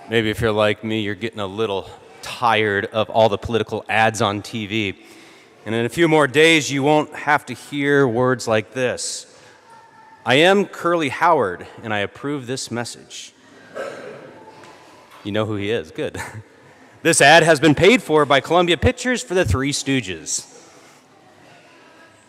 Maybe if you're like me, you're getting a little tired of all the political ads on TV. And in a few more days, you won't have to hear words like this. I am Curly Howard, and I approve this message. You know who he is. Good. This ad has been paid for by Columbia Pictures for the Three Stooges.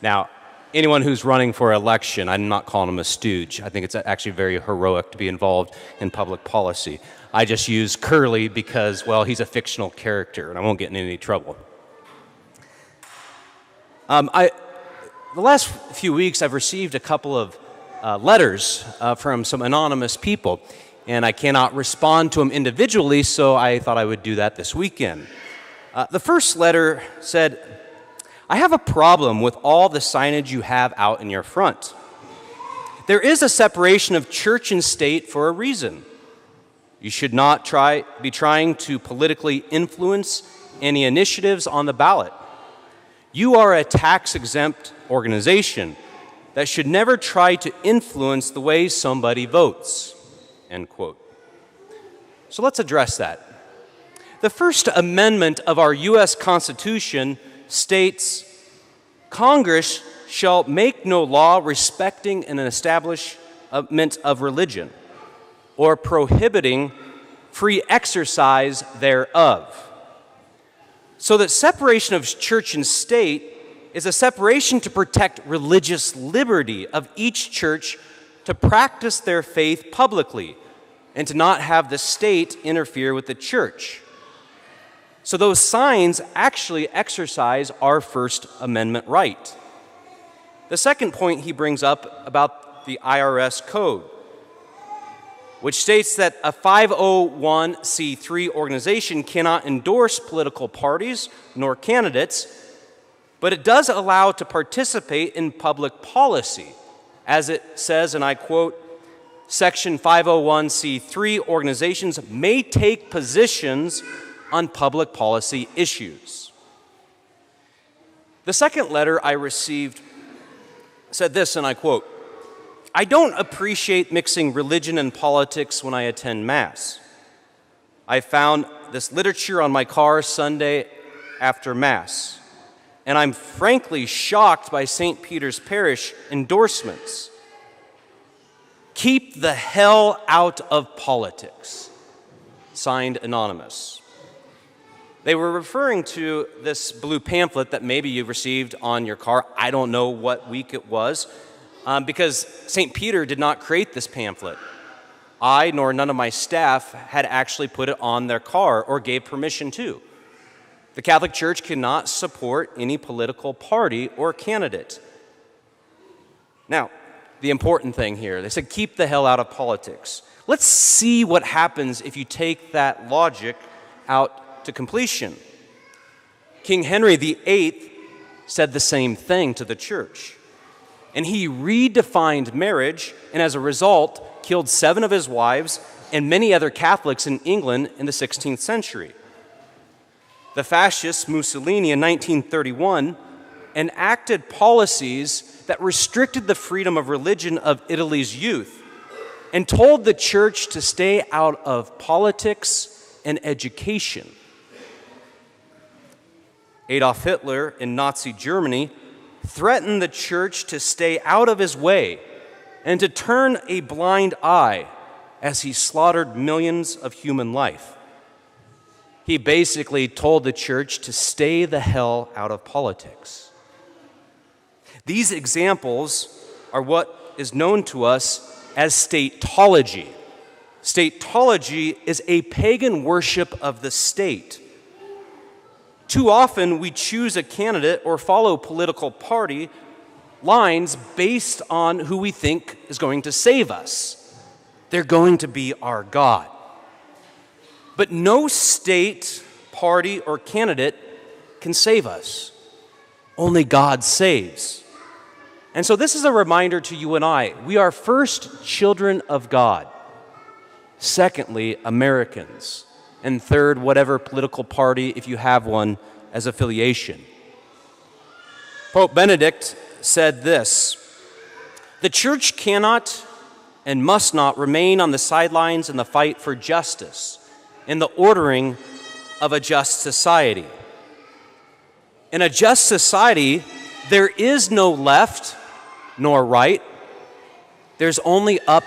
Now, anyone who's running for election, I'm not calling him a stooge. I think it's actually very heroic to be involved in public policy. I just use Curly because, well, he's a fictional character, and I won't get in any trouble. The last few weeks, I've received a couple of letters from some anonymous people, and I cannot respond to them individually, so I thought I would do that this weekend. The first letter said, I have a problem with all the signage you have out in your front. There is a separation of church and state for a reason. You should not be trying to politically influence any initiatives on the ballot. You are a tax-exempt organization that should never try to influence the way somebody votes, end quote. So let's address that. The First Amendment of our U.S. Constitution states, Congress shall make no law respecting an establishment of religion or prohibiting free exercise thereof. So that separation of church and state is a separation to protect religious liberty of each church to practice their faith publicly and to not have the state interfere with the church. So those signs actually exercise our First Amendment right. The second point he brings up about the IRS code, which states that a 501c3 organization cannot endorse political parties nor candidates, but it does allow to participate in public policy. As it says, and I quote, Section 501c3 organizations may take positions on public policy issues. The second letter I received said this, and I quote, I don't appreciate mixing religion and politics when I attend Mass. I found this literature on my car Sunday after Mass, and I'm frankly shocked by St. Peter's Parish endorsements. Keep the hell out of politics. Signed, Anonymous. They were referring to this blue pamphlet that maybe you received on your car. I don't know what week it was, because St. Peter did not create this pamphlet. I, nor none of my staff, had actually put it on their car or gave permission to. The Catholic Church cannot support any political party or candidate. Now, the important thing here, they said keep the hell out of politics. Let's see what happens if you take that logic out to completion. King Henry VIII said the same thing to the church. And he redefined marriage, and as a result, killed 7 of his wives and many other Catholics in England in the 16th century. The fascist Mussolini in 1931 enacted policies that restricted the freedom of religion of Italy's youth and told the church to stay out of politics and education. Adolf Hitler in Nazi Germany threatened the church to stay out of his way and to turn a blind eye as he slaughtered millions of human life. He basically told the church to stay the hell out of politics. These examples are what is known to us as statology. Statology is a pagan worship of the state. Too often, we choose a candidate or follow political party lines based on who we think is going to save us. They're going to be our God. But no state, party, or candidate can save us. Only God saves. And so this is a reminder to you and I. We are first children of God. Secondly, Americans. And third, whatever political party, if you have one, as affiliation. Pope Benedict said this, the church cannot and must not remain on the sidelines in the fight for justice, in the ordering of a just society. In a just society, there is no left nor right. There's only up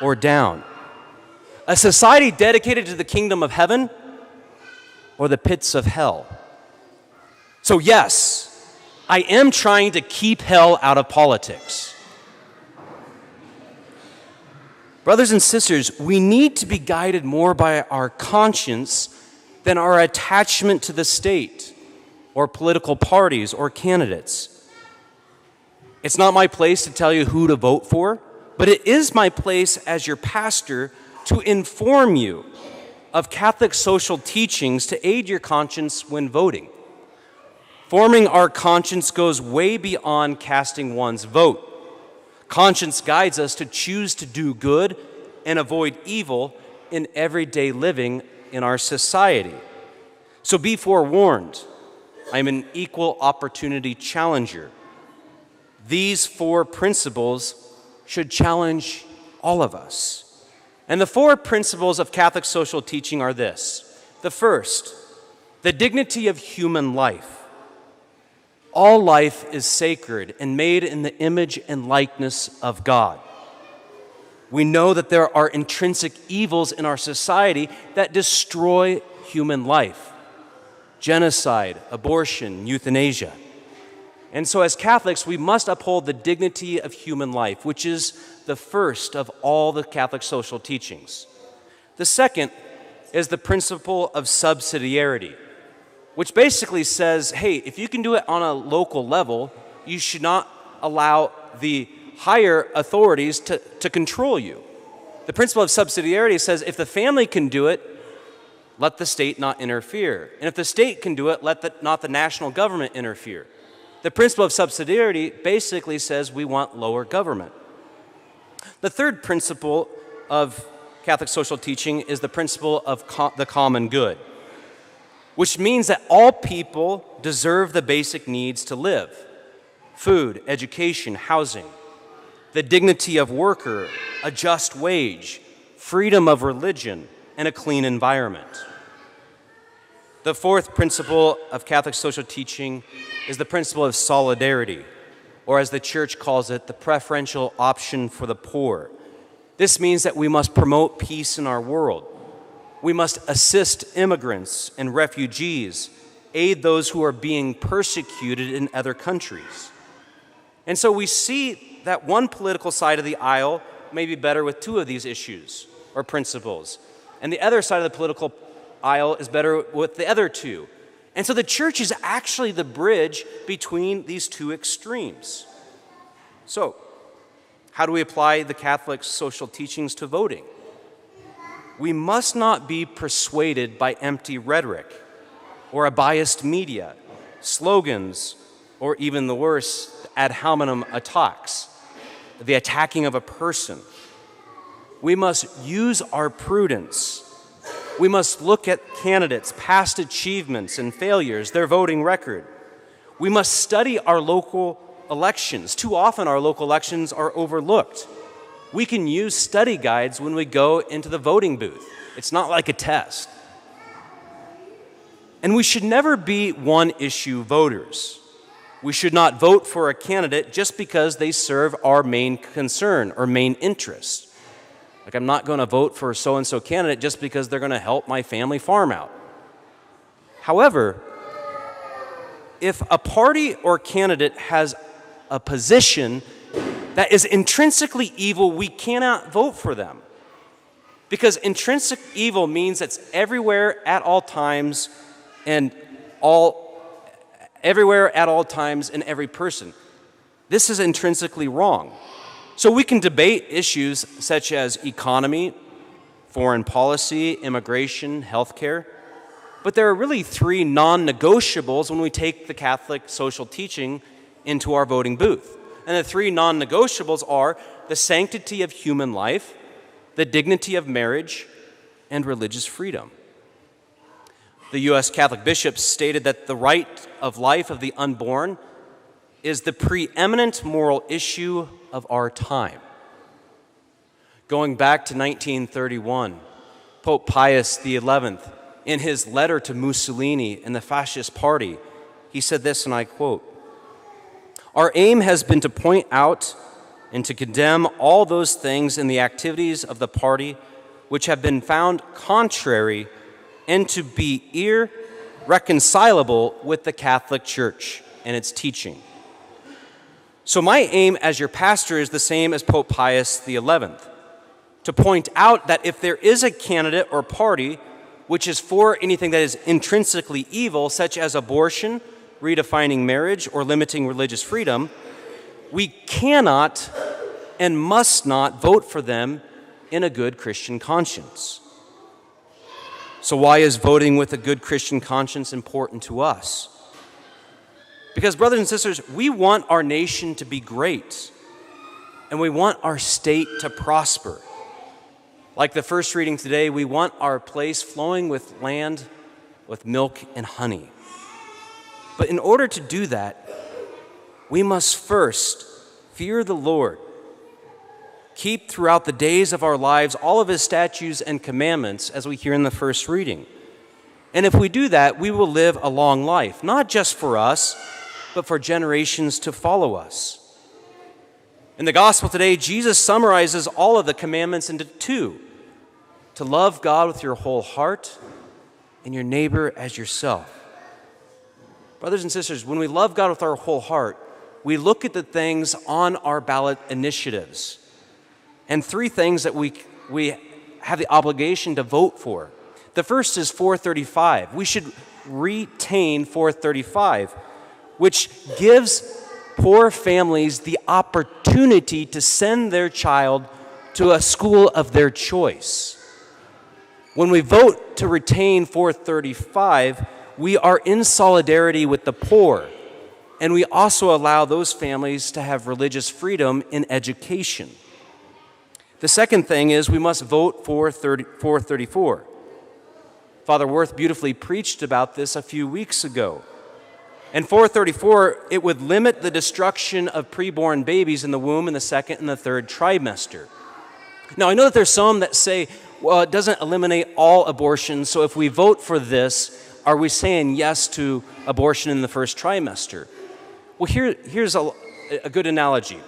or down. A society dedicated to the kingdom of heaven or the pits of hell. So yes, I am trying to keep hell out of politics. Brothers and sisters, we need to be guided more by our conscience than our attachment to the state or political parties or candidates. It's not my place to tell you who to vote for, but it is my place as your pastor to inform you of Catholic social teachings to aid your conscience when voting. Forming our conscience goes way beyond casting one's vote. Conscience guides us to choose to do good and avoid evil in everyday living in our society. So be forewarned, I'm an equal opportunity challenger. These 4 principles should challenge all of us. And the 4 principles of Catholic social teaching are this. The first, the dignity of human life. All life is sacred and made in the image and likeness of God. We know that there are intrinsic evils in our society that destroy human life: genocide, abortion, euthanasia. And so as Catholics, we must uphold the dignity of human life, which is the first of all the Catholic social teachings. The second is the principle of subsidiarity, which basically says, hey, if you can do it on a local level, you should not allow the higher authorities to control you. The principle of subsidiarity says if the family can do it, let the state not interfere. And if the state can do it, let not the national government interfere. The principle of subsidiarity basically says we want lower government. The third principle of Catholic social teaching is the principle of the common good, which means that all people deserve the basic needs to live: food, education, housing, the dignity of worker, a just wage, freedom of religion, and a clean environment. The fourth principle of Catholic social teaching is the principle of solidarity, or as the Church calls it, the preferential option for the poor. This means that we must promote peace in our world. We must assist immigrants and refugees, aid those who are being persecuted in other countries. And so we see that one political side of the aisle may be better with 2 of these issues or principles, and the other side of the political aisle is better with the other 2. And so the Church is actually the bridge between these 2 extremes. So, how do we apply the Catholic social teachings to voting? We must not be persuaded by empty rhetoric or a biased media, slogans, or even the worst, ad hominem attacks, the attacking of a person. We must use our prudence. We must look at candidates' past achievements and failures, their voting record. We must study our local elections. Too often our local elections are overlooked. We can use study guides when we go into the voting booth. It's not like a test. And we should never be one-issue voters. We should not vote for a candidate just because they serve our main concern or main interest. Like, I'm not going to vote for so-and-so candidate just because they're going to help my family farm out. However, if a party or candidate has a position that is intrinsically evil, we cannot vote for them. Because intrinsic evil means it's everywhere at all times and everywhere at all times in every person. This is intrinsically wrong. So we can debate issues such as economy, foreign policy, immigration, healthcare, but there are really 3 non-negotiables when we take the Catholic social teaching into our voting booth. And the 3 non-negotiables are the sanctity of human life, the dignity of marriage, and religious freedom. The U.S. Catholic bishops stated that the right of life of the unborn is the preeminent moral issue of our time. Going back to 1931, Pope Pius XI, in his letter to Mussolini and the fascist party, he said this, and I quote, "Our aim has been to point out and to condemn all those things in the activities of the party which have been found contrary and to be irreconcilable with the Catholic Church and its teaching." So my aim as your pastor is the same as Pope Pius XI, to point out that if there is a candidate or party which is for anything that is intrinsically evil, such as abortion, redefining marriage, or limiting religious freedom, we cannot and must not vote for them in a good Christian conscience. So why is voting with a good Christian conscience important to us? Because, brothers and sisters, we want our nation to be great, and we want our state to prosper. Like the first reading today, we want our place flowing with land, with milk and honey. But in order to do that, we must first fear the Lord, keep throughout the days of our lives all of his statutes and commandments, as we hear in the first reading. And if we do that, we will live a long life, not just for us, but for generations to follow us. In the gospel today, Jesus summarizes all of the commandments into two: to love God with your whole heart and your neighbor as yourself. Brothers and sisters, when we love God with our whole heart, we look at the things on our ballot initiatives, and three things that we have the obligation to vote for. The first is 435. We should retain 435, which gives poor families the opportunity to send their child to a school of their choice. When we vote to retain 435, we are in solidarity with the poor, and we also allow those families to have religious freedom in education. The second thing is we must vote for 434. Father Worth beautifully preached about this a few weeks ago. In 434, it would limit the destruction of preborn babies in the womb in the second and the third trimester. Now, I know that there's some that say, well, it doesn't eliminate all abortions, so if we vote for this, are we saying yes to abortion in the first trimester? Well, here's a good analogy.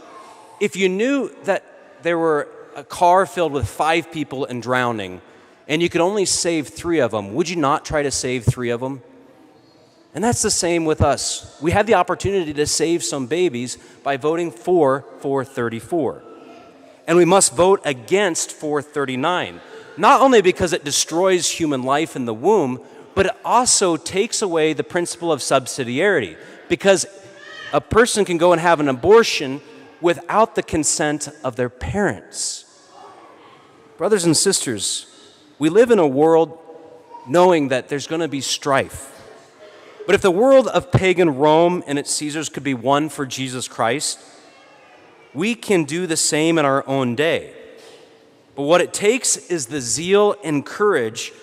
If you knew that there were a car filled with 5 people and drowning, and you could only save 3 of them, would you not try to save 3 of them? And that's the same with us. We have the opportunity to save some babies by voting for 434. And we must vote against 439, not only because it destroys human life in the womb, but it also takes away the principle of subsidiarity, because a person can go and have an abortion without the consent of their parents. Brothers and sisters, we live in a world knowing that there's going to be strife. But if the world of pagan Rome and its Caesars could be won for Jesus Christ, we can do the same in our own day. But what it takes is the zeal and courage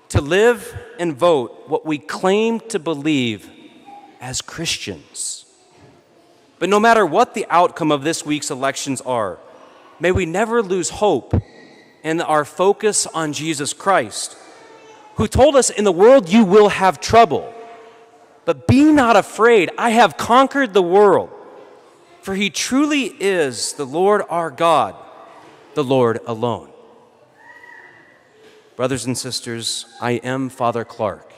to live and vote what we claim to believe as Christians. But no matter what the outcome of this week's elections are, may we never lose hope and our focus on Jesus Christ, who told us, in the world you will have trouble, but be not afraid, I have conquered the world. For he truly is the Lord our God, the Lord alone. Brothers and sisters, I am Father Clark,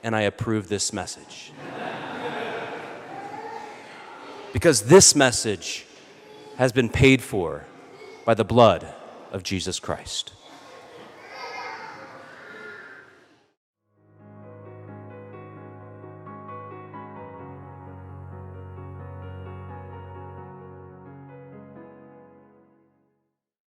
and I approve this message. Because this message has been paid for by the blood of Jesus Christ.